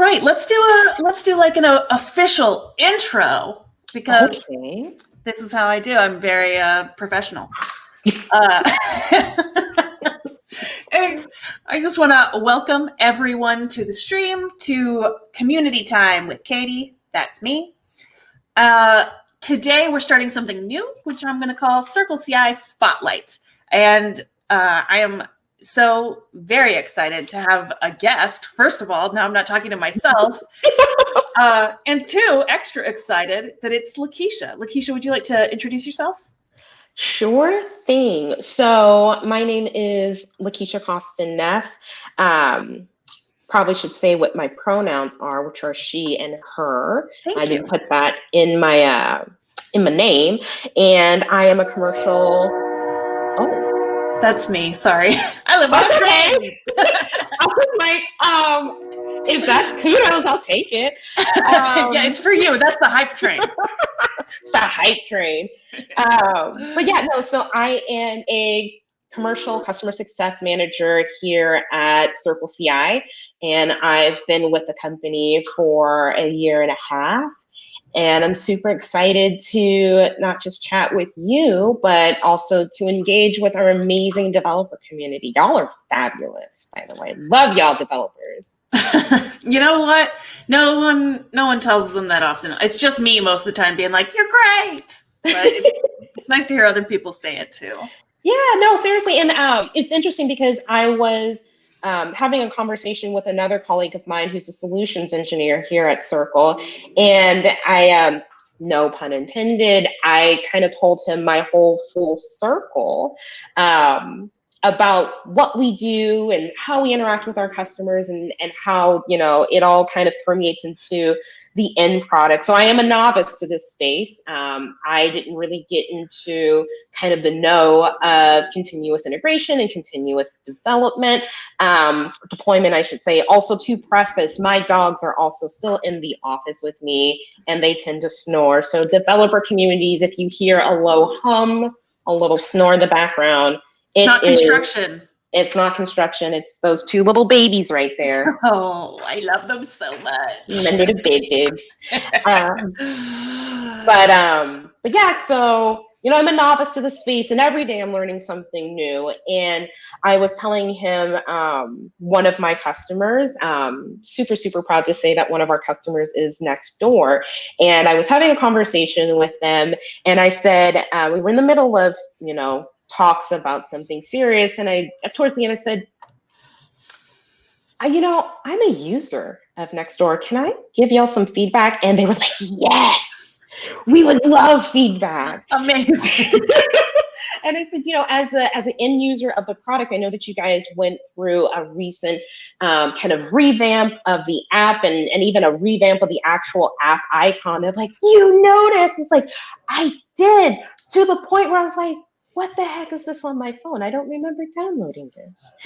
right, let's do like an official intro because this is how I do. I'm very professional. And I just want to welcome everyone to the stream, to Community Time with Katy. That's me. Today we're starting something new, which I'm going to call CircleCI Spotlight. And I am so very excited to have a guest. First of all, now I'm not talking to myself. And two, extra excited that it's Lakeisha. Lakeisha, would you like to introduce yourself? Sure thing. So my name is Lakeisha Coston-Nhep. Probably should say what my pronouns are, which are she and her. Thank I you. didn't put that in my name. And I am a commercial. Oh, that's me. Sorry, I live on a train. I was like, if that's kudos, I'll take it. Yeah, it's for you. That's the hype train. It's the hype train. But yeah, no, so I am a commercial customer success manager here at CircleCI, and I've been with the company for a year and a half. And I'm super excited to not just chat with you, but also to engage with our amazing developer community. Y'all are fabulous, by the way. Love y'all developers. You know what? No one tells them that often. It's just me most of the time being like, "You're great." But it's nice to hear other people say it too. Yeah, no, seriously. And it's interesting because I was having a conversation with another colleague of mine who's a solutions engineer here at Circle. And I, no pun intended, I kind of told him my whole full circle about what we do and how we interact with our customers and how, you know, it all kind of permeates into the end product. So I am a novice to this space. I didn't really get into kind of the know of continuous integration and continuous development, deployment, I should say. Also, to preface, my dogs are also still in the office with me and they tend to snore. So developer communities, if you hear a low hum, a little snore in the background, it's not construction. It's not construction. It's those two little babies right there. Oh, I love them so much. The little babes. But yeah, so, you know, I'm a novice to the space and every day I'm learning something new. And I was telling him, one of my customers, super proud to say that one of our customers is next door. And I was having a conversation with them and I said, we were in the middle of, you know, talks about something serious. And I, towards the end, I said, you know, I'm a user of Nextdoor. Can I give y'all some feedback? And they were like, yes, we would love feedback. Amazing. And I said, you know, as an end user of the product, I know that you guys went through a recent kind of revamp of the app and even a revamp of the actual app icon. They're like, you noticed? It's like, I did, to the point where I was like, what the heck is this on my phone? I don't remember downloading this.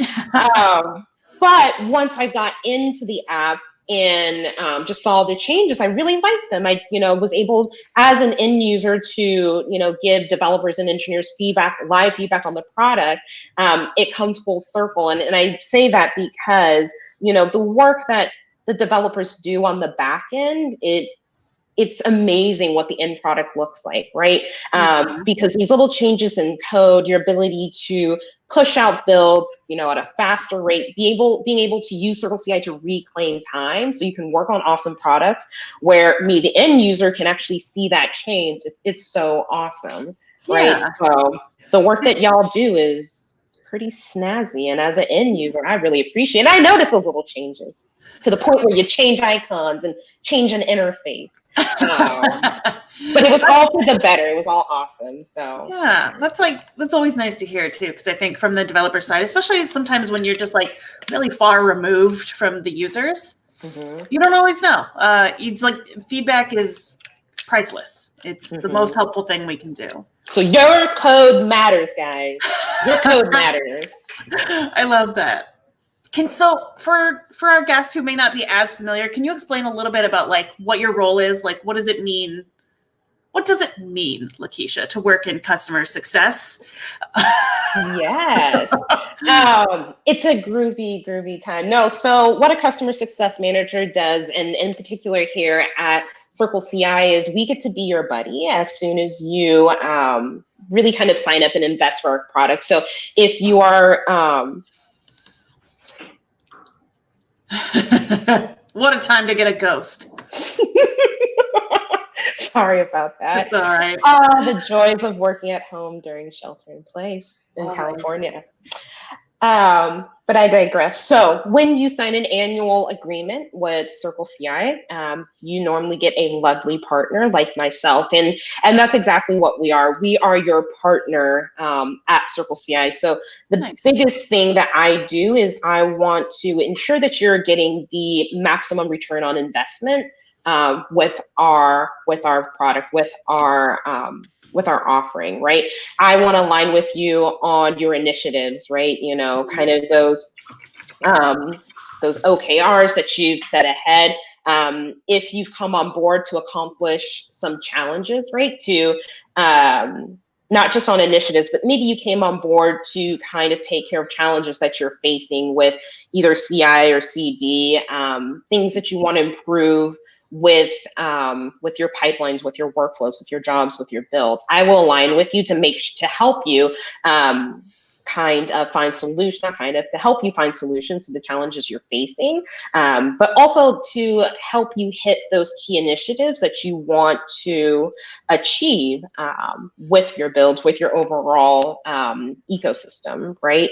But once I got into the app and just saw the changes, I really liked them. I, you know, was able as an end user to, you know, give developers and engineers feedback, live feedback on the product. It comes full circle. And I say that because, you know, the work that the developers do on the back end, it's amazing what the end product looks like, right? Because these little changes in code, your ability to push out builds, you know, at a faster rate, being able to use CircleCI to reclaim time so you can work on awesome products where me, the end user, can actually see that change. It's so awesome, right? Yeah. So the work that y'all do is pretty snazzy. And as an end user, I really appreciate it. And I noticed those little changes to the point where you change icons and change an interface. But it was all for the better. It was all awesome. So yeah, that's always nice to hear too, because I think from the developer side, especially sometimes when you're just like really far removed from the users, you don't always know. It's like feedback is priceless. It's the most helpful thing we can do. So your code matters, guys. Your code matters. I love that. So for our guests who may not be as familiar, can you explain a little bit about like what your role is? Like, what does it mean what does it mean, Lakeisha, to work in customer success? Yes. It's a groovy time. No, so what a customer success manager does, and in particular here at CircleCI, is we get to be your buddy as soon as you really kind of sign up and invest for our product. So if you are what a time to get a ghost. Sorry about that. It's all right. The joys of working at home during shelter in place in California. But I digress. So when you sign an annual agreement with CircleCI, you normally get a lovely partner like myself. And that's exactly what we are. We are your partner at CircleCI. So the biggest thing that I do is I want to ensure that you're getting the maximum return on investment with our product, with our offering, right? I want to align with you on your initiatives, right? You know, kind of those OKRs that you've set ahead. If you've come on board to accomplish some challenges, right? To not just on initiatives, but maybe you came on board to kind of take care of challenges that you're facing with either CI or CD, things that you want to improve with your pipelines, with your workflows, with your jobs, with your builds. I will align with you to help you to help you find solutions to the challenges you're facing, but also to help you hit those key initiatives that you want to achieve with your builds, with your overall ecosystem, right?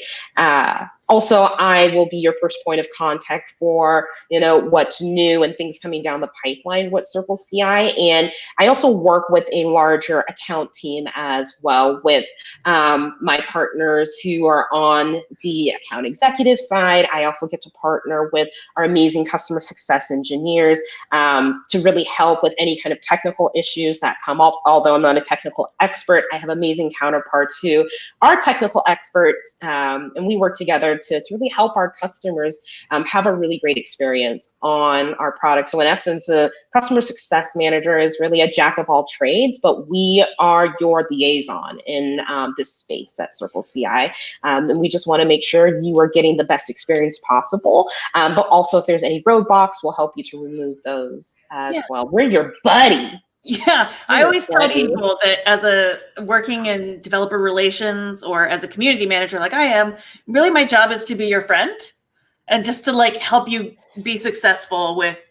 Also, I will be your first point of contact for, you know, what's new and things coming down the pipeline with CircleCI. And I also work with a larger account team as well, with my partners who are on the account executive side. I also get to partner with our amazing customer success engineers to really help with any kind of technical issues that come up. Although I'm not a technical expert, I have amazing counterparts who are technical experts, and we work together to really help our customers have a really great experience on our product. So in essence, a customer success manager is really a jack of all trades, but we are your liaison in this space at CircleCI. And we just want to make sure you are getting the best experience possible. But also if there's any roadblocks, we'll help you to remove those as well. We're your buddy. Yeah, I always tell people that as a working in developer relations or as a community manager like I am, really my job is to be your friend and just to like help you be successful with,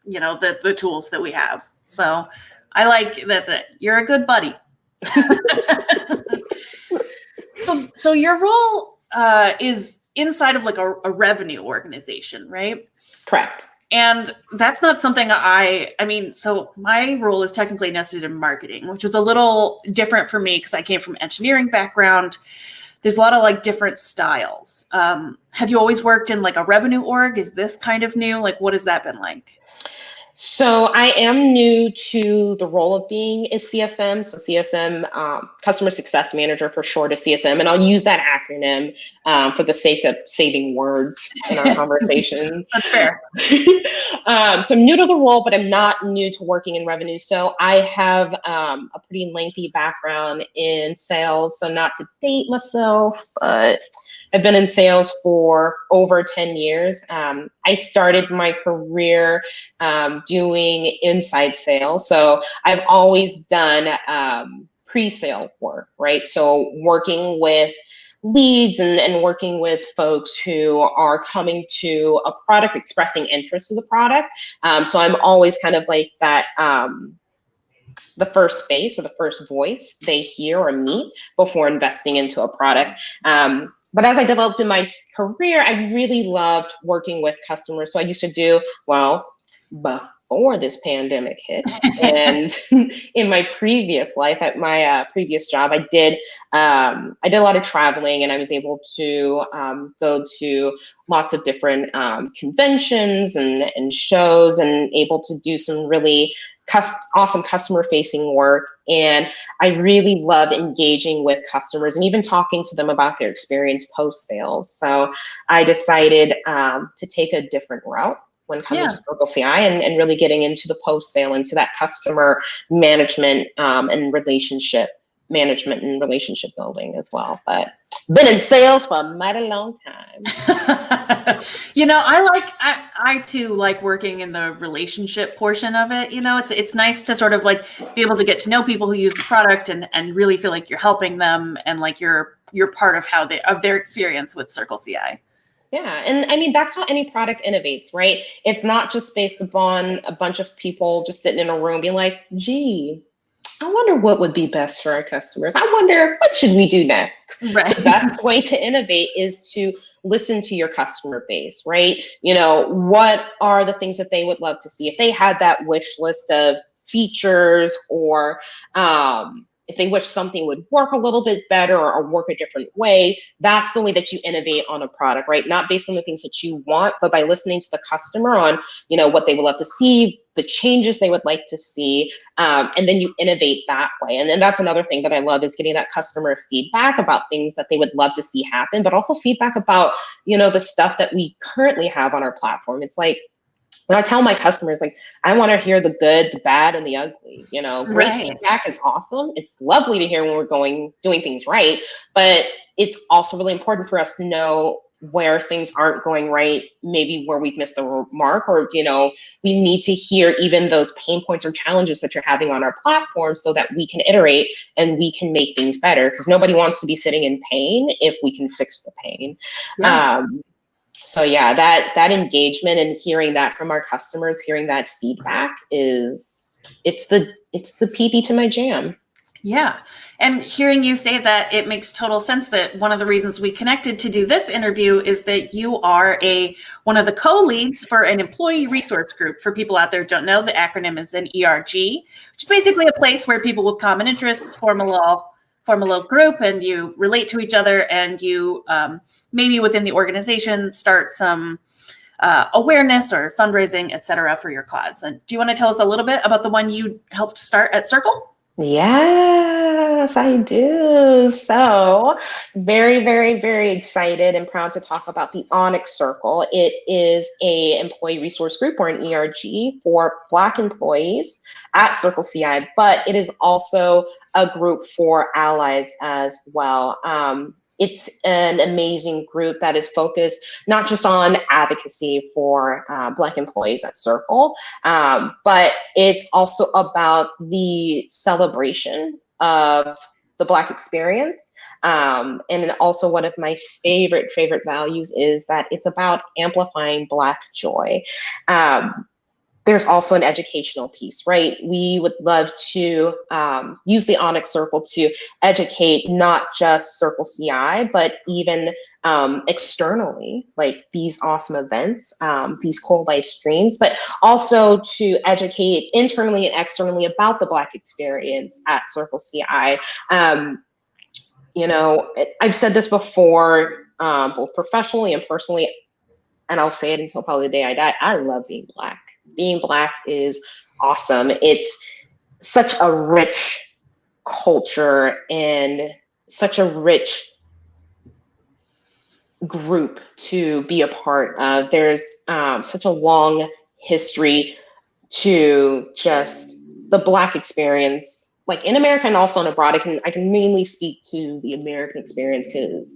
you know, the tools that we have. So that's it. You're a good buddy. So your role is inside of like a revenue organization, right? Correct. And that's not something so my role is technically nested in marketing, which was a little different for me because I came from engineering background. There's a lot of like different styles. Have you always worked in like a revenue org? Is this kind of new? Like, what has that been like? So I am new to the role of being a CSM. So CSM, Customer Success Manager for short, is CSM. And I'll use that acronym for the sake of saving words in our conversation. That's fair. So I'm new to the role, but I'm not new to working in revenue. So I have a pretty lengthy background in sales. So not to date myself, but I've been in sales for over 10 years. I started my career doing inside sales. So I've always done pre-sale work, right? So working with leads and working with folks who are coming to a product, expressing interest in the product. So I'm always kind of like that, the first face or the first voice they hear or meet before investing into a product. But as I developed in my career, I really loved working with customers. So I used to do, before this pandemic hit, and in my previous life, at my previous job, I did a lot of traveling, and I was able to go to lots of different conventions and shows, and able to do some really awesome customer facing work. And I really love engaging with customers and even talking to them about their experience post sales. So I decided to take a different route when coming to CircleCI, and really getting into the post-sale, into that customer management and relationship management and relationship building as well. But been in sales for a mighty long time. You know, I too like working in the relationship portion of it. You know, it's nice to sort of like be able to get to know people who use the product and really feel like you're helping them and like you're part of their experience with CircleCI. Yeah, and I mean, that's how any product innovates, right? It's not just based upon a bunch of people just sitting in a room being like, gee, I wonder what would be best for our customers. I wonder, what should we do next? Right. The best way to innovate is to listen to your customer base, right? You know, what are the things that they would love to see? If they had that wish list of features, or if they wish something would work a little bit better or work a different way, that's the way that you innovate on a product, right? Not based on the things that you want, but by listening to the customer on, you know, what they would love to see, the changes they would like to see, and then you innovate that way. And then that's another thing that I love, is getting that customer feedback about things that they would love to see happen, but also feedback about, you know, the stuff that we currently have on our platform. It's like, when I tell my customers, like, I want to hear the good, the bad, and the ugly. You know, great feedback is awesome. It's lovely to hear when we're doing things right, but it's also really important for us to know where things aren't going right, maybe where we've missed the mark, or, you know, we need to hear even those pain points or challenges that you're having on our platform so that we can iterate and we can make things better, because nobody wants to be sitting in pain if we can fix the pain. Yeah. So yeah, that engagement and hearing that from our customers, hearing that feedback it's the PP to my jam. Yeah. And hearing you say that, it makes total sense that one of the reasons we connected to do this interview is that you are one of the co-leads for an employee resource group. For people out there who don't know, the acronym is an ERG, which is basically a place where people with common interests form a little group, and you relate to each other, and you maybe within the organization start some awareness or fundraising, et cetera, for your cause. And do you want to tell us a little bit about the one you helped start at Circle? Yes, I do. So very, very, very excited and proud to talk about the Onyx Circle. It is a employee resource group, or an ERG, for Black employees at CircleCI, but it is also a group for allies as well. It's an amazing group that is focused not just on advocacy for Black employees at Circle, but it's also about the celebration of the Black experience. And also, one of my favorite values is that it's about amplifying Black joy. There's also an educational piece, right? We would love to use the Onyx Circle to educate not just CircleCI, but even externally, like these awesome events, these cool live streams, but also to educate internally and externally about the Black experience at CircleCI. You know, I've said this before, both professionally and personally, and I'll say it until probably the day I die, I love being Black. Being Black is awesome. It's such a rich culture and such a rich group to be a part of. There's such a long history to just the Black experience, like in America and also in abroad. I can mainly speak to the American experience because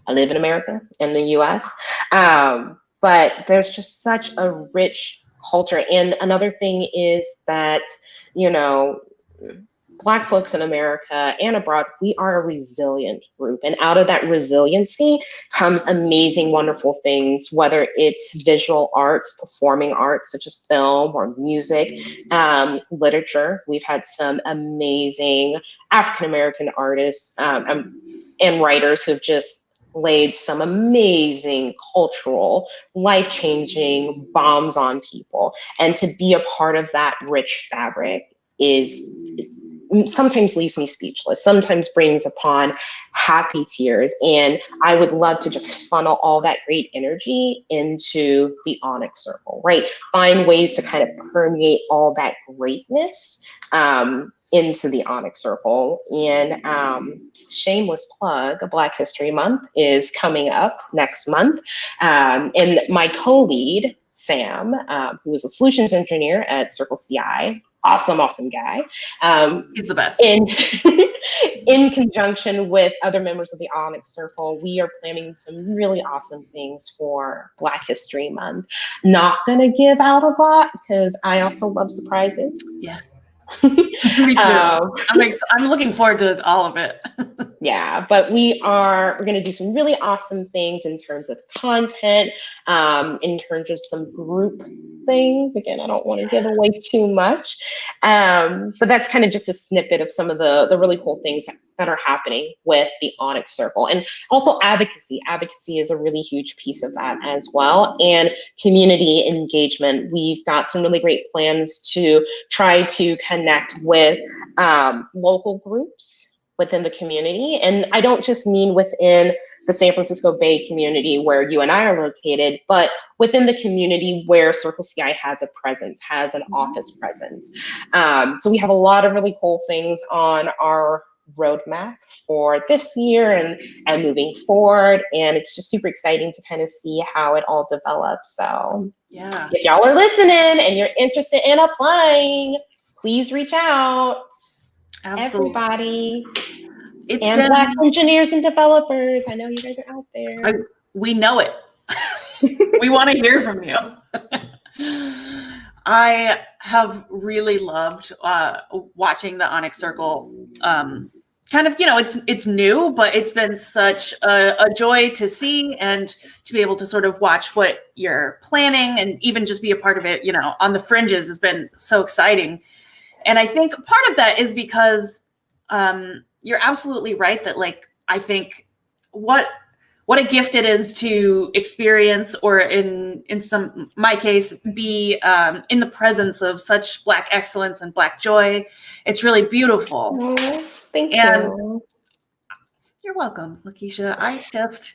I live in America, in the US. But there's just such a rich culture. And another thing is that, you know, Black folks in America and abroad, we are a resilient group. And out of that resiliency comes amazing, wonderful things, whether it's visual arts, performing arts, such as film or music, literature. We've had some amazing African-American artists and writers who've just laid some amazing cultural, life-changing bombs on people. And to be a part of that rich fabric sometimes leaves me speechless, sometimes brings upon happy tears. And I would love to just funnel all that great energy into the Onyx Circle, right? Find ways to kind of permeate all that greatness into the Onyx Circle. And shameless plug, Black History Month is coming up next month. And my co-lead Sam, who is a solutions engineer at CircleCI. Awesome guy. He's the best. In conjunction with other members of the Onyx Circle, we are planning some really awesome things for Black History Month. Not gonna give out a lot because I also love surprises. Yeah. Me too. I'm looking forward to all of it. Yeah, but we're going to do some really awesome things in terms of content, in terms of some group things. Again, I don't want to give away too much, but that's kind of just a snippet of some of the really cool things that are happening with the Onyx Circle. And also advocacy. Advocacy is a really huge piece of that as well. And community engagement. We've got some really great plans to try to connect with local groups within the community. And I don't just mean within the San Francisco Bay community where you and I are located, but within the community where CircleCI has a presence, has an office presence. So we have a lot of really cool things on our roadmap for this year and moving forward. And it's just super exciting to kind of see how it all develops. So yeah, if y'all are listening and you're interested in applying, please reach out. Absolutely. Everybody. And Black engineers and developers. I know you guys are out there. We know it. We want to hear from you. I have really loved watching the Onyx Circle. Kind of, it's new, but it's been such a joy to see and to be able to sort of watch what you're planning and even just be a part of it, on the fringes has been so exciting. And I think part of that is because you're absolutely right that, like, I think what a gift it is to experience, or in my case, be in the presence of such Black excellence and Black joy. It's really beautiful. Oh, thank you. You're welcome, Lakeisha.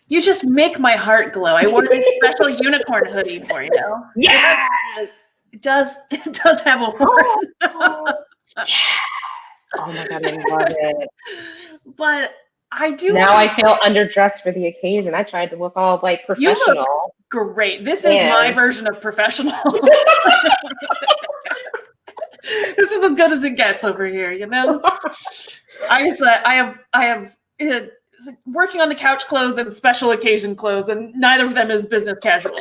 You just make my heart glow. I wore this special unicorn hoodie for you. Yes. It does have a horn. Yes. Oh my God, I love it. But I do. Now I feel underdressed for the occasion. I tried to look all like professional. You look great. This is my version of professional. This is as good as it gets over here, I have working on the couch clothes and special occasion clothes, and neither of them is business casual.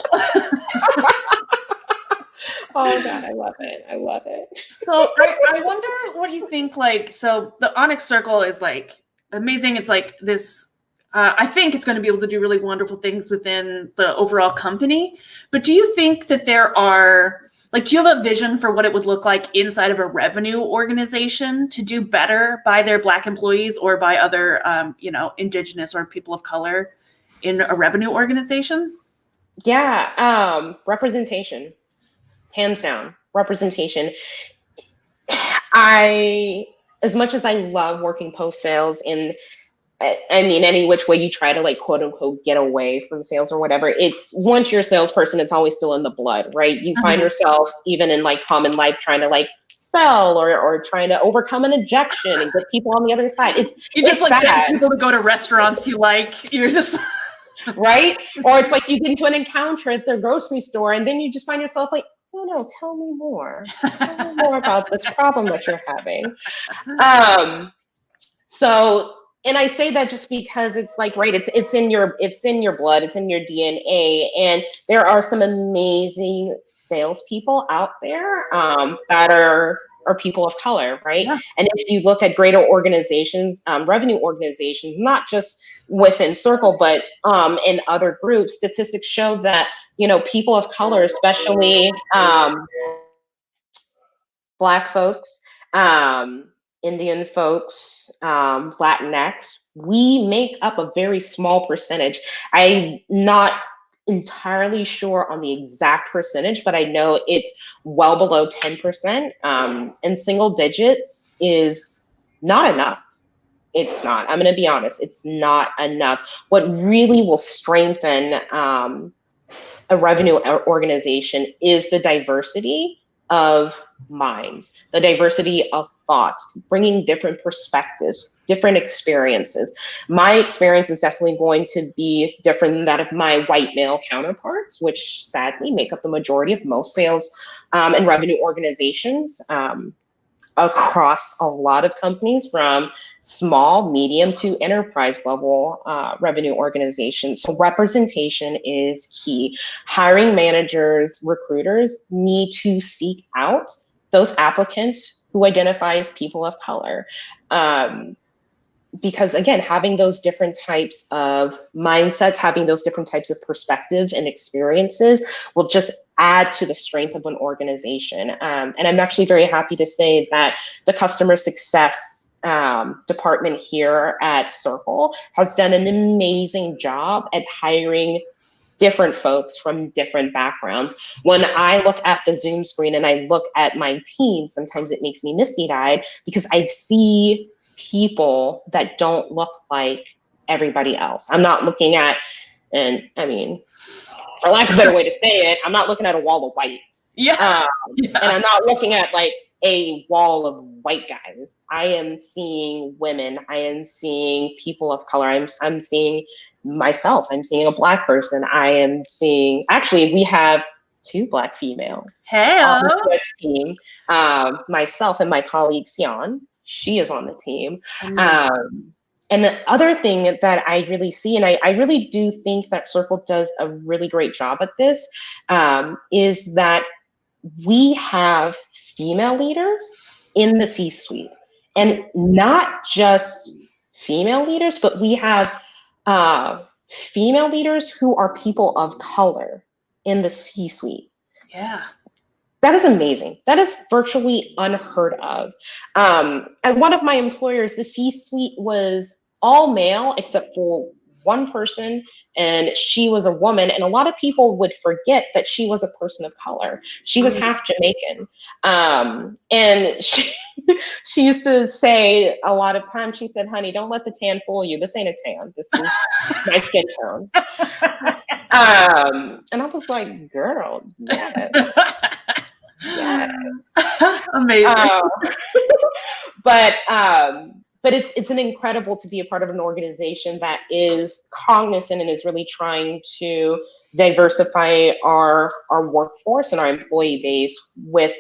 Oh God, I love it. I love it. So I wonder what you think, so the Onyx Circle is amazing. It's this, I think it's going to be able to do really wonderful things within the overall company. But do you think that there are, do you have a vision for what it would look like inside of a revenue organization to do better by their Black employees or by other, Indigenous or people of color in a revenue organization? Yeah, representation. Hands down, representation. As much as I love working post sales, and I mean, any which way you try to quote unquote get away from sales or whatever, it's once you're a salesperson, it's always still in the blood, right? You find yourself even in common life trying to sell or trying to overcome an objection and get people on the other side. You just get people to go to restaurants you like. You're just right, or it's you get into an encounter at the grocery store, and then you just find yourself no, tell me more. Tell me more about this problem that you're having. So, and I say that just because it's right, it's in your blood, it's in your DNA, and there are some amazing salespeople out there that are people of color, right? Yeah. And if you look at greater organizations, revenue organizations, not just within Circle, but in other groups, statistics show that people of color, especially Black folks, Indian folks, Latinx, we make up a very small percentage. I'm not entirely sure on the exact percentage, but I know it's well below 10%. And single digits is not enough. It's not. I'm going to be honest. It's not enough. What really will strengthen a revenue organization is the diversity of minds, the diversity of thoughts, bringing different perspectives, different experiences. My experience is definitely going to be different than that of my white male counterparts, which sadly make up the majority of most sales and revenue organizations across a lot of companies, from small, medium to enterprise level revenue organizations. So representation is key. Hiring managers, recruiters need to seek out those applicants who identify as people of color. Because again, having those different types of mindsets, having those different types of perspectives and experiences will just add to the strength of an organization. And I'm actually very happy to say that the customer success department here at Circle has done an amazing job at hiring different folks from different backgrounds. When I look at the Zoom screen and I look at my team, sometimes it makes me misty-eyed because I see people that don't look like everybody else. I'm not looking at, and I mean, for lack of a better way to say it, I'm not looking at a wall of white. Yeah. And I'm not looking at like a wall of white guys. I am seeing women. I am seeing people of color. I'm seeing myself. I'm seeing a Black person. I am seeing, actually, we have 2 Black females on this team. Myself and my colleague, Sion. She is on the team. And the other thing that I really see, and I really do think that Circle does a really great job at this, is that we have female leaders in the C-suite. And not just female leaders, but we have female leaders who are people of color in the C-suite. Yeah. That is amazing. That is virtually unheard of. At one of my employers, the C-suite was all male except for one person, and she was a woman. And a lot of people would forget that she was a person of color. She was half Jamaican. And she used to say a lot of times, she said, honey, don't let the tan fool you. This ain't a tan. This is my skin tone. And I was like, girl, yes. Yes. Amazing. But it's an incredible to be a part of an organization that is cognizant and is really trying to diversify our workforce and our employee base with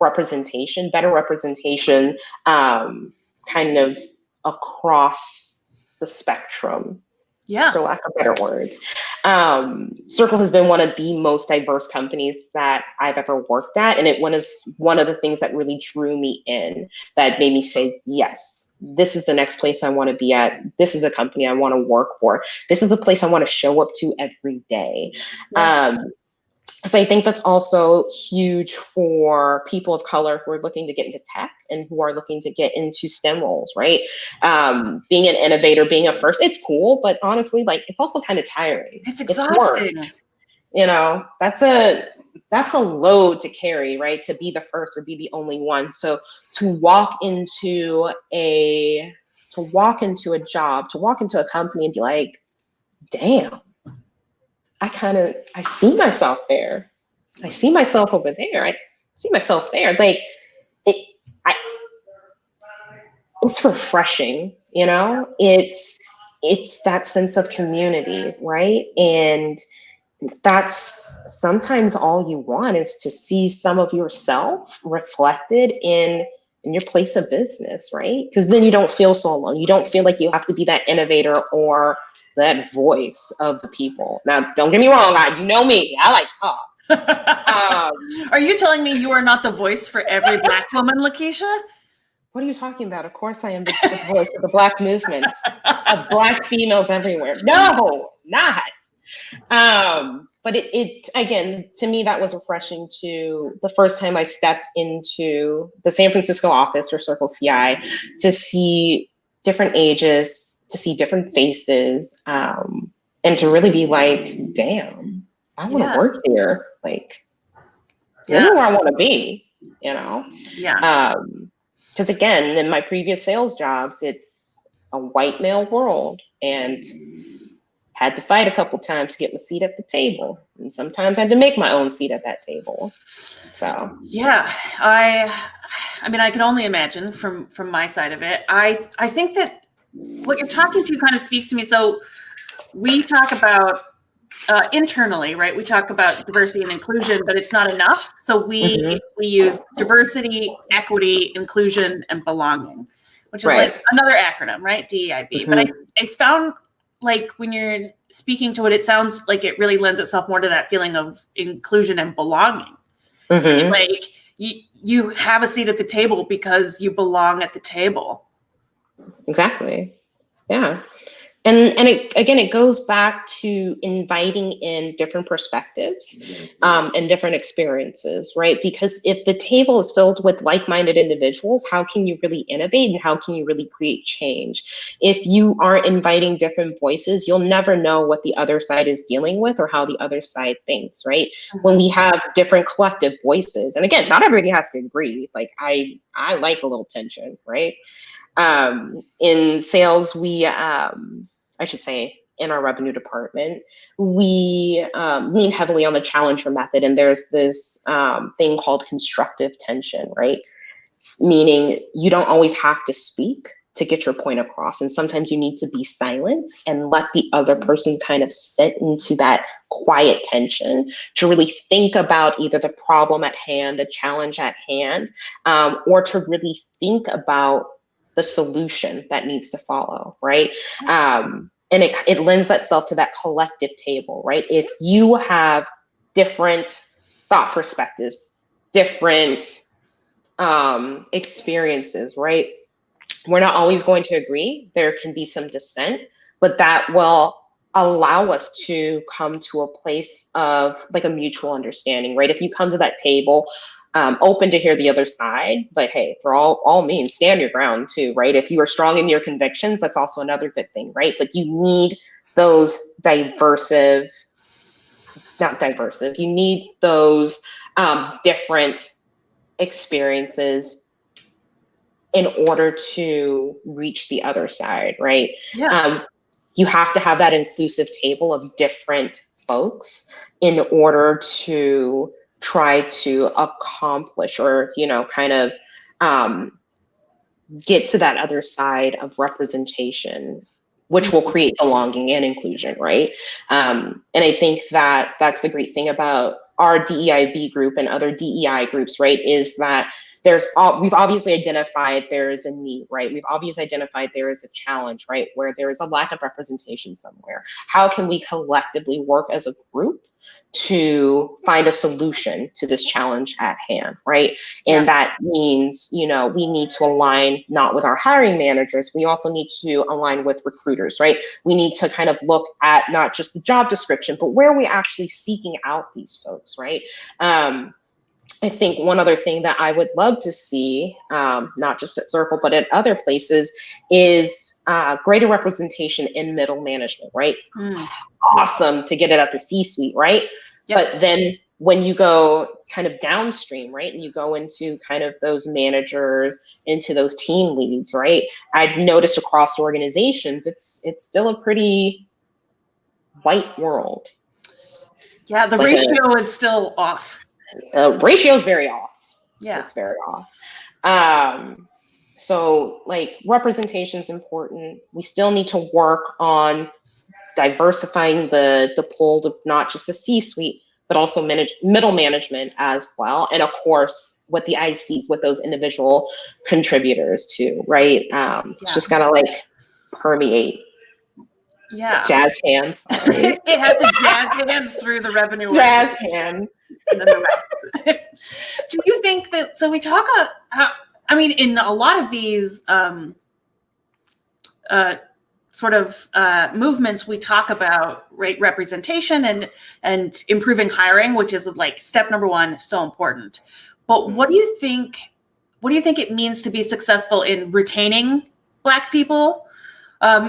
representation, better representation, kind of across the spectrum. Yeah. For lack of better words. Circle has been one of the most diverse companies that I've ever worked at. And it was one of the things that really drew me in, that made me say, yes, this is the next place I want to be at. This is a company I want to work for. This is a place I want to show up to every day. Yeah. So I think that's also huge for people of color who are looking to get into tech and who are looking to get into STEM roles, right? Being an innovator, being a first, it's cool, but honestly, like, it's also kind of tiring. It's exhausting. It's work. You know, that's a load to carry, right? To be the first or be the only one. So to walk into a job, to walk into a company and be like, damn, I see myself there. I see myself over there. I see myself there. Like, it's refreshing, you know? It's that sense of community, right? And that's sometimes all you want, is to see some of yourself reflected in your place of business, right? Because then you don't feel so alone. You don't feel like you have to be that innovator or that voice of the people. Now, don't get me wrong, you know me, I like to talk. Are you telling me you are not the voice for every Black woman, Lakeisha? What are you talking about? Of course I am the voice of the Black movement, of Black females everywhere. No, not. But it again, to me, that was refreshing to the first time I stepped into the San Francisco office for CircleCI, to see different ages, to see different faces, and to really be like, damn, I want to work here. Like, this is where I want to be, you know? Yeah. Because again, in my previous sales jobs, it's a white male world. And had to fight a couple times to get my seat at the table, and sometimes I had to make my own seat at that table. So yeah, I mean, I can only imagine from my side of it. I think that what you're talking to kind of speaks to me. So we talk about internally, right? We talk about diversity and inclusion, but it's not enough. So we use diversity, equity, inclusion, and belonging, which is like another acronym, right? DEIB. But I found like when you're speaking to it, it sounds like it really lends itself more to that feeling of inclusion and belonging. Like you have a seat at the table because you belong at the table. Exactly. Yeah. And it goes back to inviting in different perspectives and different experiences, right? Because if the table is filled with like-minded individuals, how can you really innovate and how can you really create change? If you aren't inviting different voices, you'll never know what the other side is dealing with or how the other side thinks, right? When we have different collective voices, and again, not everybody has to agree. Like I like a little tension, right? In sales, I should say in our revenue department, we lean heavily on the challenger method. And there's this thing called constructive tension, right? Meaning you don't always have to speak to get your point across. And sometimes you need to be silent and let the other person kind of sit into that quiet tension to really think about either the problem at hand, the challenge at hand, or to really think about the solution that needs to follow, right? And it lends itself to that collective table, right? If you have different thought perspectives, different experiences, right? We're not always going to agree. There can be some dissent, but that will allow us to come to a place of like a mutual understanding, right? If you come to that table open to hear the other side, but hey, for all means, stand your ground too, right? If you are strong in your convictions, that's also another good thing, right? But you need those you need those different experiences in order to reach the other side, right? Yeah. You have to have that inclusive table of different folks in order to try to accomplish or, kind of get to that other side of representation, which will create belonging and inclusion, right? And I think that that's the great thing about our DEIB group and other DEI groups, right, is that we've obviously identified there is a need, right? We've obviously identified there is a challenge, right, where there is a lack of representation somewhere. How can we collectively work as a group to find a solution to this challenge at hand, right? And that means, we need to align not with our hiring managers, we also need to align with recruiters, right? We need to kind of look at not just the job description, but where are we actually seeking out these folks, right? I think one other thing that I would love to see, not just at Circle, but at other places, is greater representation in middle management, right? Awesome to get it at the C-suite, right? But then when you go kind of downstream, right, and you go into kind of those managers, into those team leads, right? I've noticed across organizations, it's still a pretty white world. Yeah, the ratio is still off. The ratio is very off. Yeah, it's very off. So like representation is important. We still need to work on diversifying the pool of not just the C-suite, but also middle management as well. And of course, with the ICs, with those individual contributors too, right? It's just gotta like permeate. Yeah. Jazz hands. It has to jazz hands through the revenue. Jazz hand. And then the rest. Do you think that, so we talk in a lot of these sort of movements, we talk about representation and improving hiring, which is like step number one, so important. But what do you think it means to be successful in retaining Black people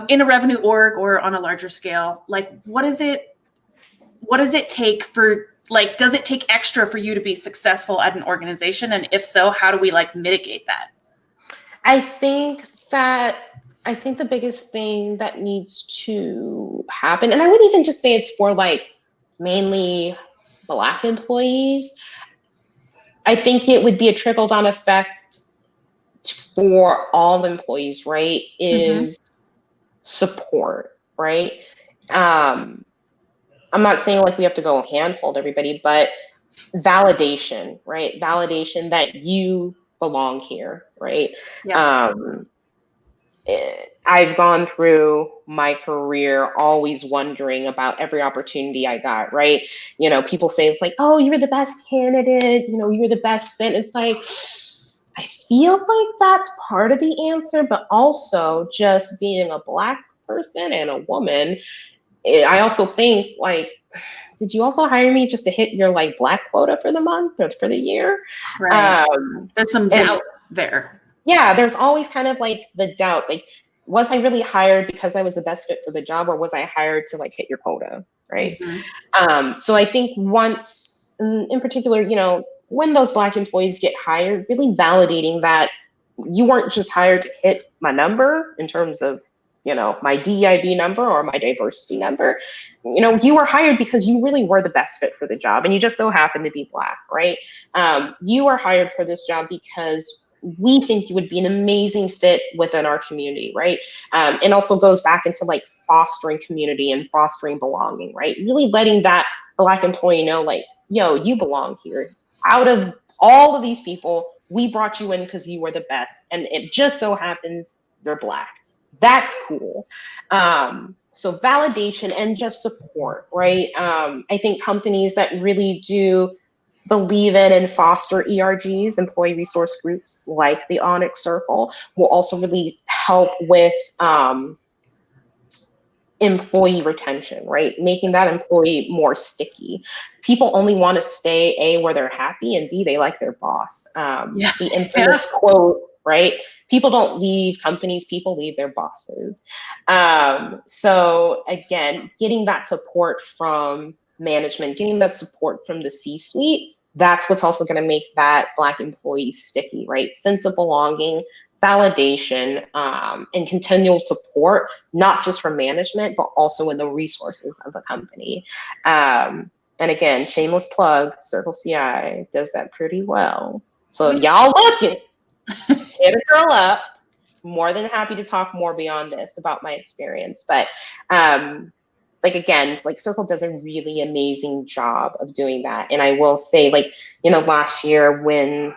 in a revenue org or on a larger scale? Like, what does it take for, like, does it take extra for you to be successful at an organization? And if so, how do we like mitigate that? I think that I think the biggest thing that needs to happen, and I wouldn't even just say it's for like mainly Black employees, I think it would be a trickle down effect for all employees, right? Is support, right? I'm not saying like we have to go handhold everybody, but validation, right? Validation that you belong here, right? Yeah. I've gone through my career always wondering about every opportunity I got, right? You know, people say it's like, oh, you're the best candidate, you know, you're the best fit. It's like, I feel like that's part of the answer, but also just being a Black person and a woman, I also think like, did you also hire me just to hit your like Black quota for the month or for the year? Right. There's some doubt there. Yeah, there's always kind of like the doubt, like, was I really hired because I was the best fit for the job, or was I hired to like hit your quota, right? So I think once, in particular, you know, when those Black employees get hired, really validating that you weren't just hired to hit my number in terms of, you know, my DEIB number or my diversity number. You know, you were hired because you really were the best fit for the job, and you just so happen to be Black, right? You are hired for this job because we think you would be an amazing fit within our community, right? And also goes back into like fostering community and fostering belonging, right? Really letting that Black employee know like, yo, you belong here. Out of all of these people, we brought you in because you were the best. And it just so happens you're Black. That's cool. So validation and just support, right? I think companies that really do believe in and foster ERGs, employee resource groups like the Onyx Circle, will also really help with employee retention, right? Making that employee more sticky. People only want to stay, A, where they're happy, and B, they like their boss. The infamous quote, right? People don't leave companies, people leave their bosses. So again, getting that support from management, getting that support from the C-suite, that's what's also going to make that Black employee sticky, right? Sense of belonging, validation, and continual support, not just from management, but also in the resources of the company. And again, shameless plug, CircleCI does that pretty well. So y'all look it, hit a girl up. More than happy to talk more beyond this about my experience. But like, again, like Circle does a really amazing job of doing that. And I will say, like, you know, last year when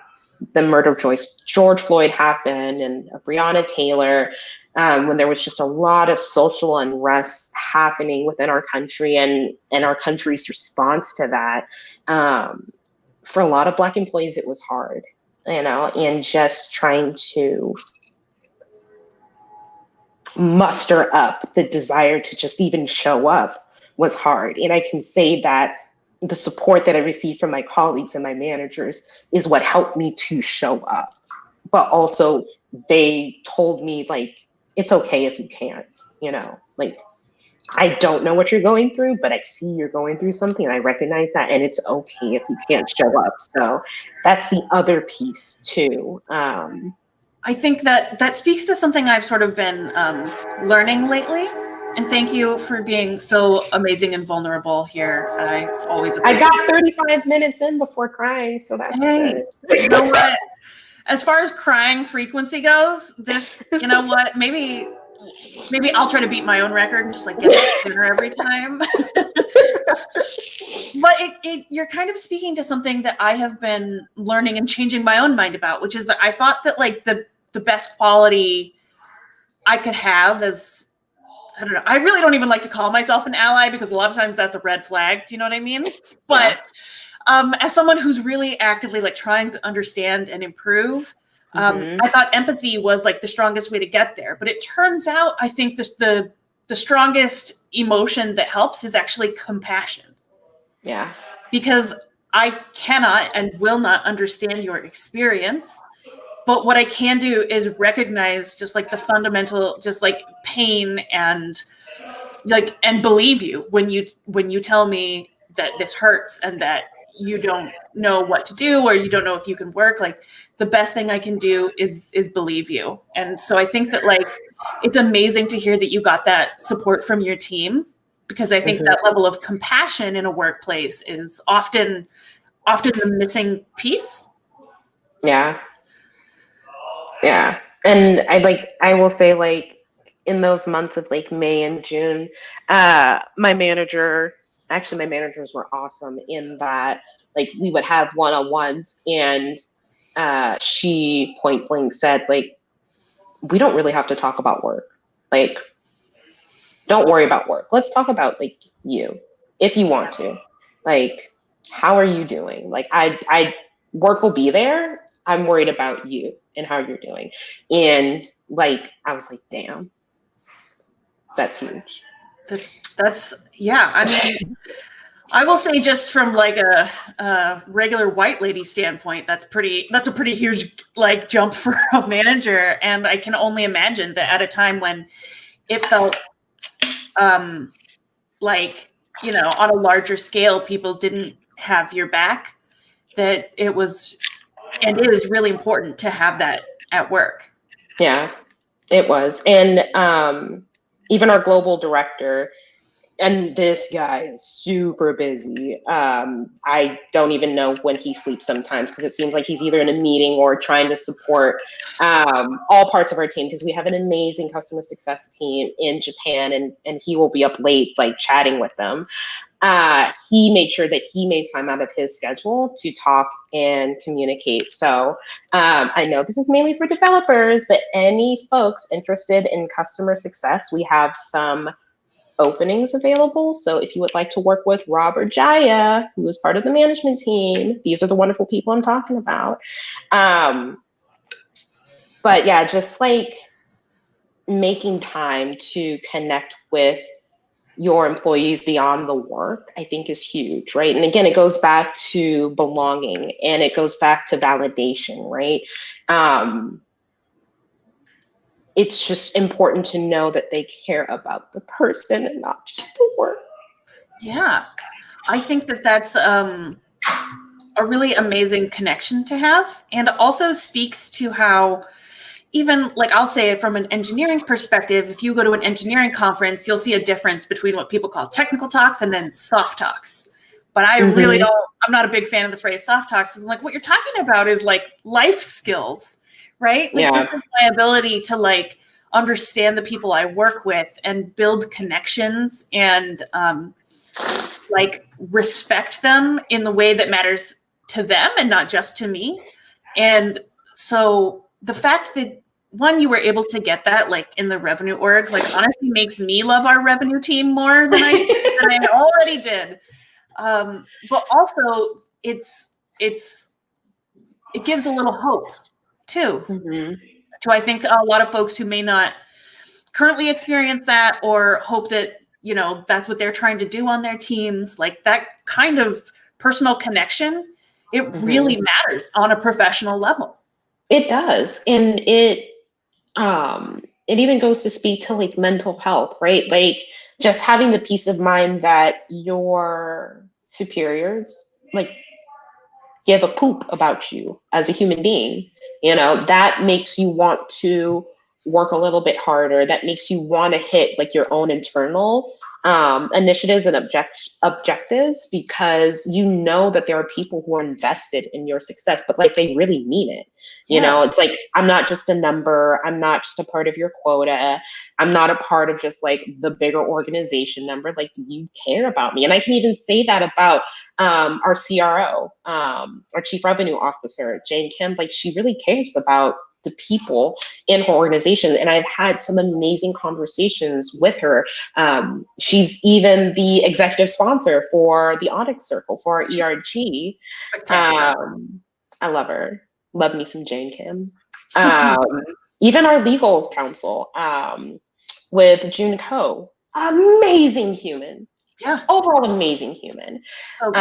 the murder of George Floyd happened and Breonna Taylor, when there was just a lot of social unrest happening within our country and our country's response to that, for a lot of Black employees, it was hard, you know, and just trying to muster up the desire to just even show up was hard. And I can say that the support that I received from my colleagues and my managers is what helped me to show up. But also they told me like, it's okay if you can't, you know, like, I don't know what you're going through, but I see you're going through something and I recognize that, and it's okay if you can't show up. So that's the other piece too. I think that speaks to something I've sort of been learning lately. And thank you for being so amazing and vulnerable here. I always appreciate I got 35 minutes in before crying, so that's good. You know what? As far as crying frequency goes, this, you know what? Maybe I'll try to beat my own record and just like get dinner every time. But you're kind of speaking to something that I have been learning and changing my own mind about, which is that I thought that like the best quality I could have as, I don't know, I really don't even like to call myself an ally because a lot of times that's a red flag. Do you know what I mean? But as someone who's really actively like trying to understand and improve, I thought empathy was like the strongest way to get there. But it turns out, I think the strongest emotion that helps is actually compassion. Yeah. Because I cannot and will not understand your experience. But what I can do is recognize just like the fundamental, just like pain and like, and believe you when you tell me that this hurts and that you don't know what to do or you don't know if you can work. Like the best thing I can do is believe you. And so I think that like it's amazing to hear that you got that support from your team, because I think that level of compassion in a workplace is often the missing piece. Yeah. Yeah. And I will say, like, in those months of like May and June, my managers were awesome in that, like, we would have one-on-ones, and she point blank said, like, we don't really have to talk about work. Like, don't worry about work. Let's talk about, like, you, if you want to. Like, how are you doing? Like, I work will be there. I'm worried about you and how you're doing. And like, I was like, damn, that's huge. That's yeah. I mean, I will say, just from like a regular white lady standpoint, that's a pretty huge like jump for a manager. And I can only imagine that at a time when it felt like, you know, on a larger scale, people didn't have your back, that it was and is really important to have that at work. Yeah, it was. And even our global director, and this guy is super busy. I don't even know when he sleeps sometimes, because it seems like he's either in a meeting or trying to support all parts of our team, because we have an amazing customer success team in Japan, and he will be up late, like, chatting with them. He made sure that he made time out of his schedule to talk and communicate. So I know this is mainly for developers, but any folks interested in customer success, we have some openings available. So if you would like to work with Rob or Jaya, who is part of the management team, these are the wonderful people I'm talking about. But yeah, just like making time to connect with your employees beyond the work, I think, is huge, right? And again, it goes back to belonging, and it goes back to validation, right? It's just important to know that they care about the person and not just the work. Yeah, I think that that's a really amazing connection to have, and also speaks to how, even like, I'll say it from an engineering perspective, if you go to an engineering conference, you'll see a difference between what people call technical talks and then soft talks. But I really I'm not a big fan of the phrase soft talks, because I'm like, what you're talking about is like life skills, right? Like, this is my ability to like understand the people I work with and build connections and like respect them in the way that matters to them and not just to me. And so the fact that, one, you were able to get that like in the revenue org, like, honestly makes me love our revenue team more than I already did. But also it gives a little hope too. To, I think, a lot of folks who may not currently experience that, or hope that, you know, that's what they're trying to do on their teams. Like, that kind of personal connection, it really matters on a professional level. It does. And it even goes to speak to like mental health, right? Like, just having the peace of mind that your superiors like give a poop about you as a human being, you know, that makes you want to work a little bit harder. That makes you want to hit like your own internal initiatives and objectives, because you know that there are people who are invested in your success, but like, they really mean it. You know, it's like, I'm not just a number. I'm not just a part of your quota. I'm not a part of just like the bigger organization number. Like, you care about me. And I can even say that about our CRO, our Chief Revenue Officer, Jane Kim. Like, she really cares about the people in her organization. And I've had some amazing conversations with her. She's even the executive sponsor for the Audit Circle for our ERG. I love her. Love me some Jane Kim. Even our legal counsel with June Ko, amazing human. Yeah. Overall amazing human. So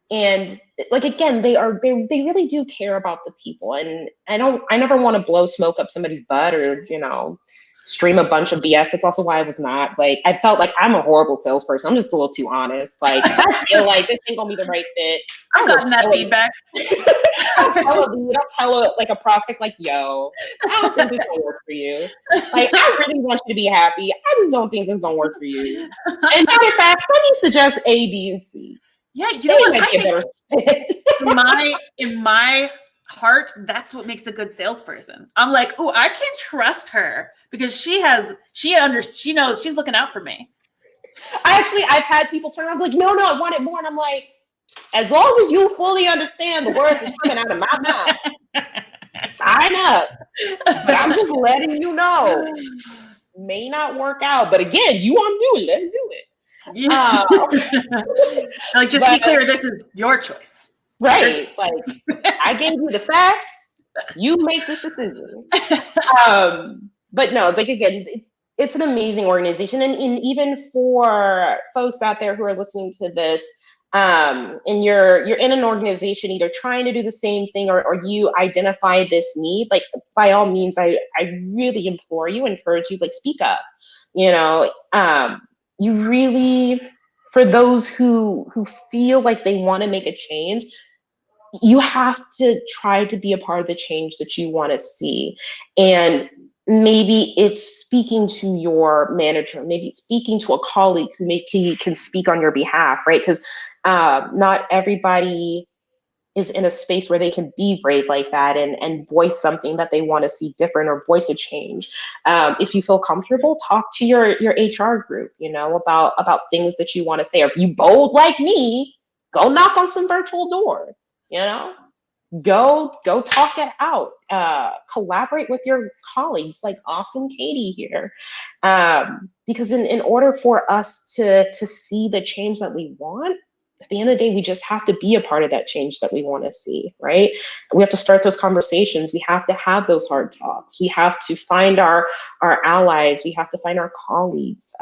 and like, again, they really do care about the people. And I never want to blow smoke up somebody's butt, or, you know, stream a bunch of BS. That's also why I was not like, I felt like I'm a horrible salesperson. I'm just a little too honest. Like, I feel like this ain't gonna be the right fit. I've gotten that feedback. I'll tell like a prospect, like, yo, I don't think this will work for you. Like, I really want you to be happy. I just don't think this is gonna work for you. And matter of fact, let me suggest A, B, and C. Yeah, you know what? Might be a better fit. in my heart, that's what makes a good salesperson. I'm like, oh, I can trust her because she knows she's looking out for me. I've had people turn around like, no, I want it more. And I'm like, as long as you fully understand the words that are coming out of my mouth, sign up. But I'm just letting you know, may not work out. But again, you want to do it, let's do it. Yeah. Like, just be clear, this is your choice. Right. Like, I gave you the facts, you make this decision. But no, like, again, it's an amazing organization. And even for folks out there who are listening to this, and you're in an organization either trying to do the same thing or you identify this need, like, by all means, I really implore you, encourage you, like, speak up. You know, you really, for those who feel like they want to make a change, you have to try to be a part of the change that you want to see. And maybe it's speaking to your manager, maybe it's speaking to a colleague who can speak on your behalf, right? Because not everybody is in a space where they can be brave like that and voice something that they want to see different or voice a change. If you feel comfortable, talk to your HR group, you know, about things that you want to say. Or if you bold like me, go knock on some virtual doors, you know, go talk it out, collaborate with your colleagues like awesome Katy here. Because in order for us to see the change that we want, at the end of the day, we just have to be a part of that change that we want to see, right? We have to start those conversations. We have to have those hard talks. We have to find our allies. We have to find our colleagues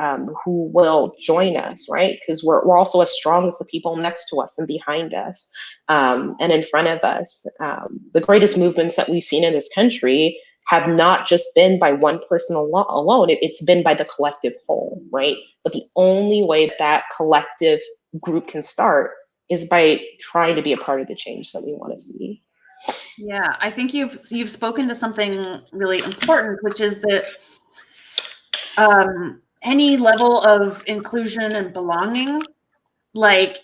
who will join us, right? Because we're also as strong as the people next to us and behind us and in front of us. The greatest movements that we've seen in this country have not just been by one person alone. It's been by the collective whole, right? But the only way that collective group can start is by trying to be a part of the change that we want to see. Yeah, I think you've spoken to something really important, which is that any level of inclusion and belonging, like,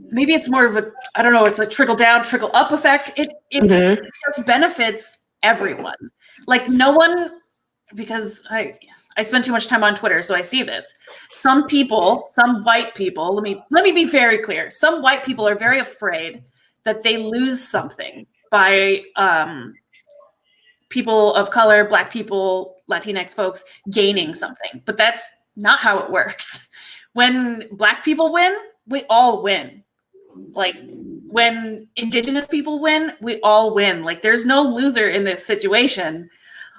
maybe it's more of a, I don't know, it's a trickle down, trickle up effect. It just benefits everyone. Like, no one, because I spend too much time on Twitter, so I see this. Some white people, let me be very clear. Some white people are very afraid that they lose something by people of color, Black people, Latinx folks gaining something. But that's not how it works. When Black people win, we all win. Like, when Indigenous people win, we all win. Like, there's no loser in this situation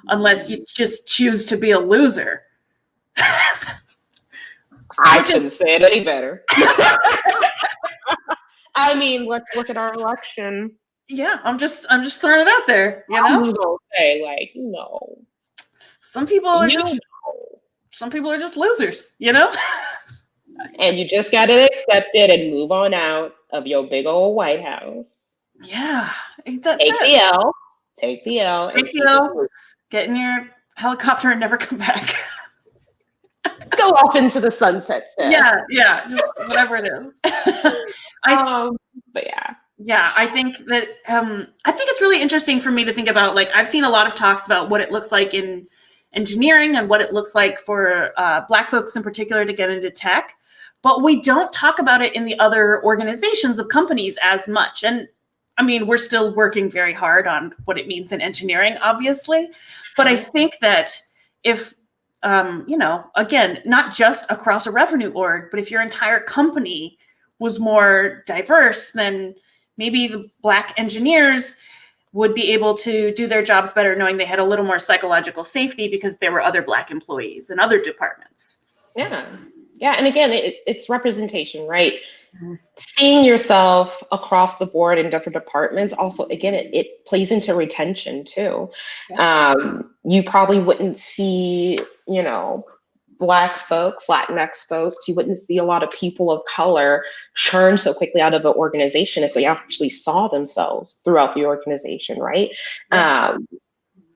unless you just choose to be a loser. I couldn't say it any better. I mean, let's look at our election. Yeah, I'm just throwing it out there. You know, I'm just gonna say, like, you know, some people are just losers. You know, and you just gotta accept it and move on out of your big old White House. Yeah, take the L. Take the L. Get in your helicopter and never come back. Go off into the sunset. Yeah, just whatever it is. But yeah, I think that I think it's really interesting for me to think about. Like, I've seen a lot of talks about what it looks like in engineering and what it looks like for Black folks in particular to get into tech, but we don't talk about it in the other organizations of companies as much. And I mean, we're still working very hard on what it means in engineering, obviously. But I think that if, you know, again, not just across a revenue org, but if your entire company was more diverse, then maybe the Black engineers would be able to do their jobs better, knowing they had a little more psychological safety because there were other Black employees in other departments. Yeah. And again, it's representation, right? seeing yourself across the board in different departments also, again, it plays into retention too. You probably wouldn't see, you know, Black folks, Latinx folks, you wouldn't see a lot of people of color churn so quickly out of an organization if they actually saw themselves throughout the organization, right?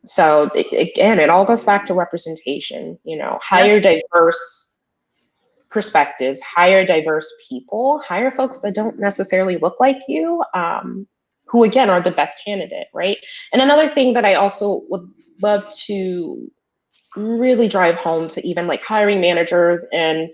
So again, it all goes back to representation, you know, hire diverse perspectives, hire diverse people, hire folks that don't necessarily look like you, who again are the best candidate, right? And another thing that I also would love to really drive home to even like hiring managers and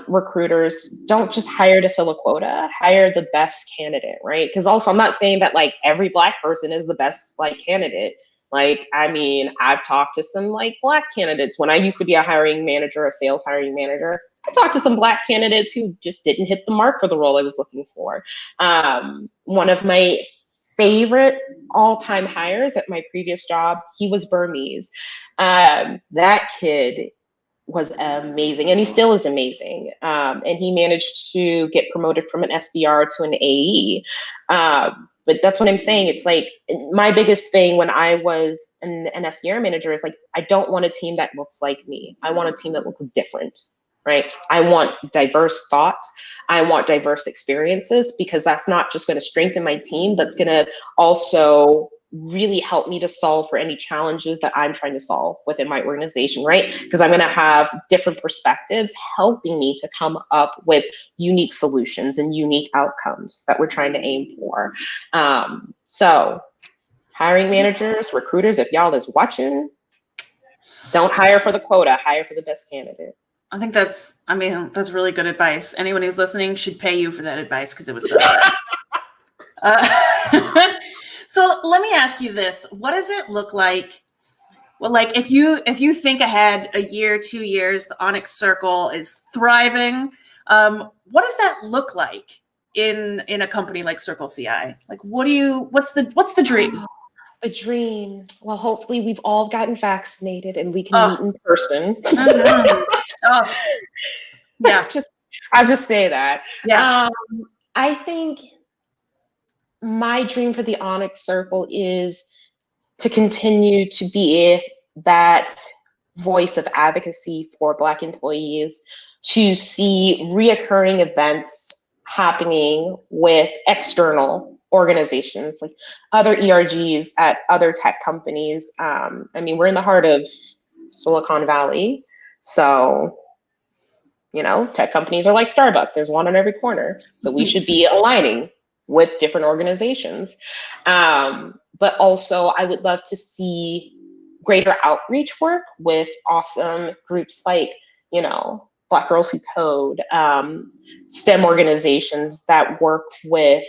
recruiters, don't just hire to fill a quota, hire the best candidate, right? Because also I'm not saying that like every Black person is the best like candidate. Like, I mean, I've talked to some like Black candidates when I used to be a hiring manager, a sales hiring manager. I talked to some Black candidates who just didn't hit the mark for the role I was looking for. One of my favorite all-time hires at my previous job, he was Burmese. That kid was amazing, and he still is amazing. And he managed to get promoted from an SDR to an AE. But that's what I'm saying. It's like my biggest thing when I was an SDR manager is like, I don't want a team that looks like me. I want a team that looks different, right? I want diverse thoughts. I want diverse experiences, because that's not just going to strengthen my team, that's going to also really help me to solve for any challenges that I'm trying to solve within my organization, right? Because I'm going to have different perspectives helping me to come up with unique solutions and unique outcomes that we're trying to aim for. So hiring managers, recruiters, if y'all is watching, don't hire for the quota, hire for the best candidate. I think that's really good advice. Anyone who's listening should pay you for that advice, because it was so good. So let me ask you this. What does it look like? Well, like if you think ahead a year, 2 years, the Onyx Circle is thriving. What does that look like in a company like CircleCI? Like what's the dream? The dream. Well, hopefully we've all gotten vaccinated and we can meet in person. Oh, yeah. I'll just say that. Yeah. I think my dream for the Onyx Circle is to continue to be that voice of advocacy for Black employees, to see reoccurring events happening with external organizations, like other ERGs at other tech companies. I mean, we're in the heart of Silicon Valley. So, you know, tech companies are like Starbucks. There's one on every corner. So we should be aligning with different organizations. But also I would love to see greater outreach work with awesome groups like, you know, Black Girls Who Code, STEM organizations that work with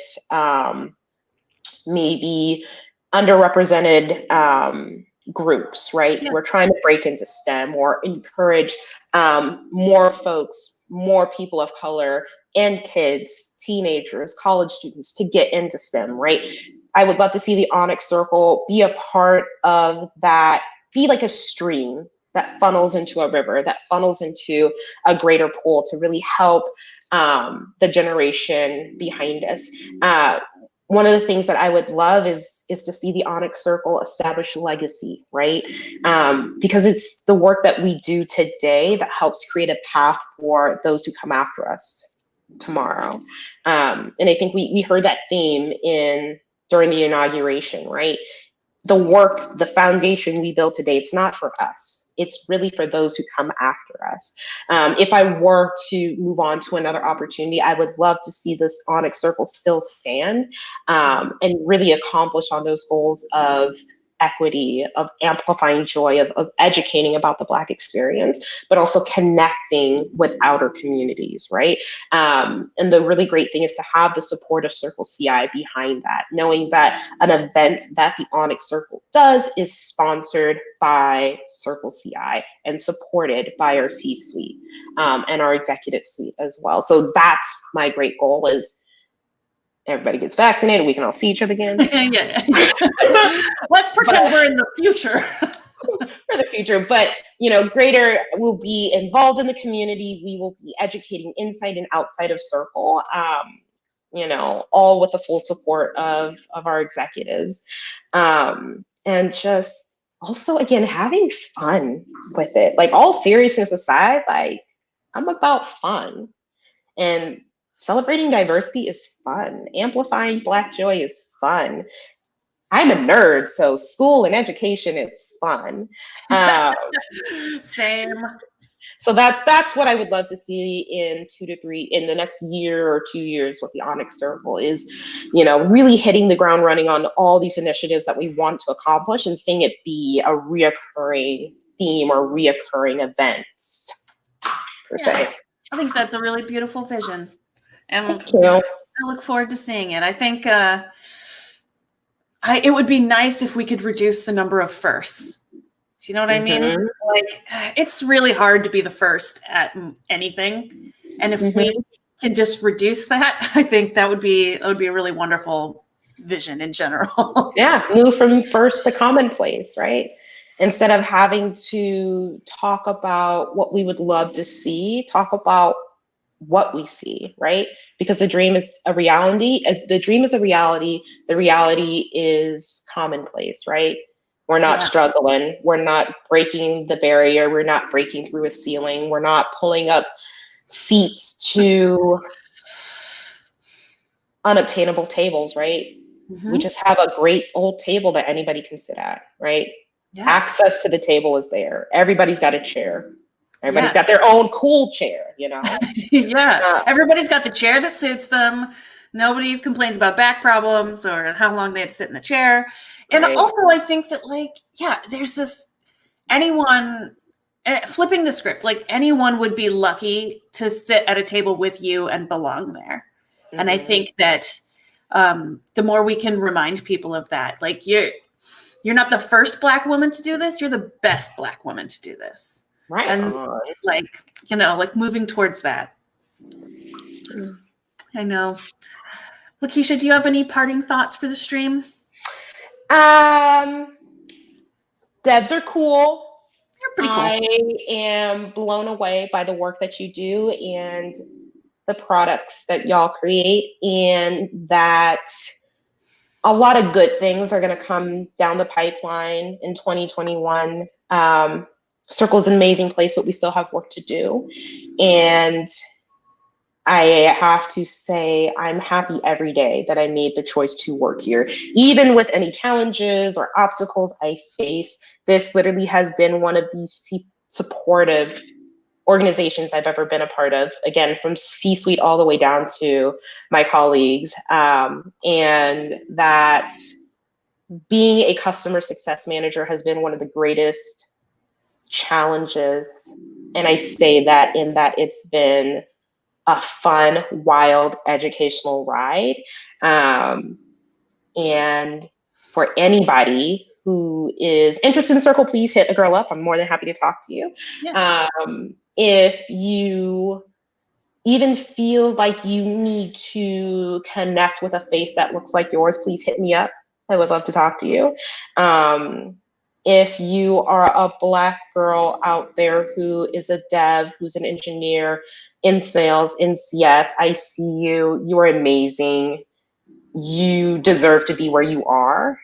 maybe underrepresented groups, right? Yeah. We're trying to break into STEM or encourage more folks, more people of color and kids, teenagers, college students to get into STEM, right? I would love to see the Onyx Circle be a part of that, be like a stream that funnels into a river, that funnels into a greater pool to really help the generation behind us. One of the things that I would love is to see the Onyx Circle establish legacy, right? Because it's the work that we do today that helps create a path for those who come after us tomorrow. And I think we heard that theme during the inauguration, right? The work, the foundation we build today, it's not for us. It's really for those who come after us. If I were to move on to another opportunity, I would love to see this Onyx Circle still stand and really accomplish on those goals of equity, of amplifying joy, of educating about the Black experience, but also connecting with outer communities, right? And the really great thing is to have the support of CircleCI behind that, knowing that an event that the Onyx Circle does is sponsored by CircleCI and supported by our C-suite and our executive suite as well. So that's my great goal, is everybody gets vaccinated, we can all see each other again. Yeah. Let's pretend we're in the future. for the future. But, you know, Greater will be involved in the community. We will be educating inside and outside of Circle, you know, all with the full support of our executives. And just also, again, having fun with it. Like, all seriousness aside, like, I'm about fun. And celebrating diversity is fun. Amplifying Black joy is fun. I'm a nerd, so school and education is fun. Same. So that's what I would love to see in in the next year or 2 years with the Onyx Circle is, you know, really hitting the ground running on all these initiatives that we want to accomplish and seeing it be a reoccurring theme or reoccurring events per se. I think that's a really beautiful vision. And Thank you. I look forward to seeing it. I think it would be nice if we could reduce the number of firsts. Do you know what I mean? Like, it's really hard to be the first at anything. And if we can just reduce that, I think that would be a really wonderful vision in general. Yeah, move from first to commonplace, right? Instead of having to talk about what we would love to see, talk about what we see, right? Because the dream is a reality. The dream is a reality. The reality is commonplace, right? We're not struggling. We're not breaking the barrier. We're not breaking through a ceiling. We're not pulling up seats to unobtainable tables, right? We just have a great old table that anybody can sit at, right? Yeah. Access to the table is there. Everybody's got a chair. Everybody's got their own cool chair, you know? Everybody's got the chair that suits them. Nobody complains about back problems or how long they have to sit in the chair. And also, I think that, like, there's this, anyone, flipping the script, like, anyone would be lucky to sit at a table with you and belong there. And I think that the more we can remind people of that, like, you're not the first Black woman to do this, you're the best Black woman to do this. Right. And like, you know, like, moving towards that. I know. Lakeisha, do you have any parting thoughts for the stream? Devs are cool. They're pretty cool. I am blown away by the work that you do and the products that y'all create, and that a lot of good things are going to come down the pipeline in 2021. Circle's an amazing place, but we still have work to do. And I have to say, I'm happy every day that I made the choice to work here. Even with any challenges or obstacles I face, this literally has been one of the supportive organizations I've ever been a part of. Again, from C-suite all the way down to my colleagues. And that being a customer success manager has been one of the greatest challenges. And I say that in that it's been a fun, wild, educational ride. And for anybody who is interested in Circle, please hit a girl up. I'm more than happy to talk to you. Yeah. If you even feel like you need to connect with a face that looks like yours, please hit me up. I would love to talk to you. If you are a Black girl out there who is a dev, who's an engineer in sales, in CS, I see you. You are amazing. You deserve to be where you are.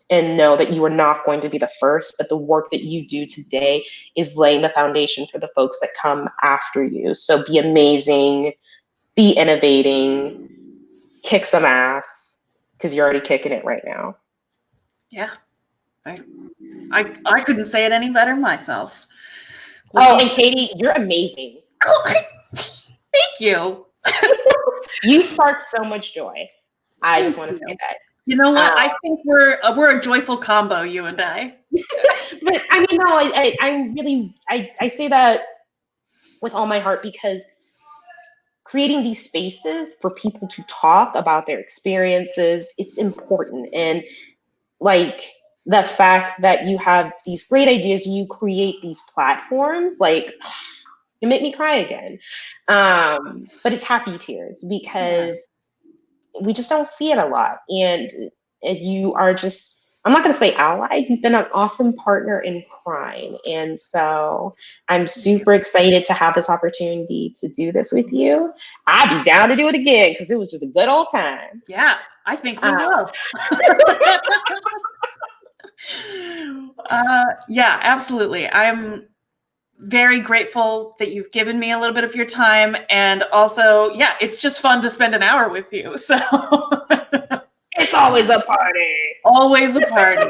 And know that you are not going to be the first, but the work that you do today is laying the foundation for the folks that come after you. So be amazing, be innovating, kick some ass, because you're already kicking it right now. Yeah. I couldn't say it any better myself. Oh, and Katy, you're amazing. Oh, thank you. You spark so much joy. I just want to say that. You know what? I think we're a joyful combo, you and I. But I mean, no, I say that with all my heart, because creating these spaces for people to talk about their experiences, it's important. And like the fact that you have these great ideas, you create these platforms, like, you make me cry again. But it's happy tears, because we just don't see it a lot. And you are just I'm not going to say ally. You've been an awesome partner in crime. And so I'm super excited to have this opportunity to do this with you. I'd be down to do it again because it was just a good old time. Yeah, I think we will. Yeah, absolutely. I'm very grateful that you've given me a little bit of your time. And also, yeah, it's just fun to spend an hour with you. So it's always a party. Always a party.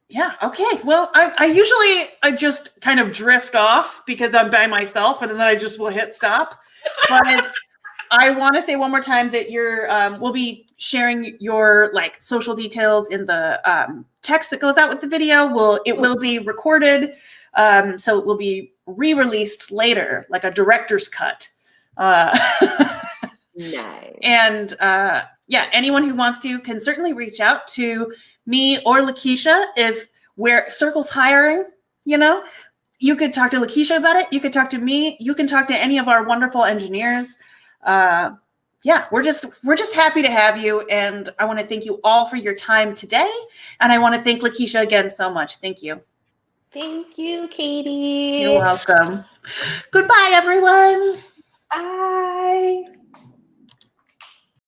Yeah, okay. Well, I just kind of drift off because I'm by myself and then I just will hit stop. But I want to say one more time that we'll be sharing your like social details in the text that goes out with the video. It will be recorded, so it will be re-released later, like a director's cut. Nice. And yeah, anyone who wants to can certainly reach out to me or Lakeisha if Circle's hiring. You could talk to Lakeisha about it. You could talk to me. You can talk to any of our wonderful engineers. Yeah, we're just happy to have you. And I want to thank you all for your time today. And I want to thank Lakeisha again so much. Thank you. Thank you, Katy. You're welcome. Goodbye, everyone.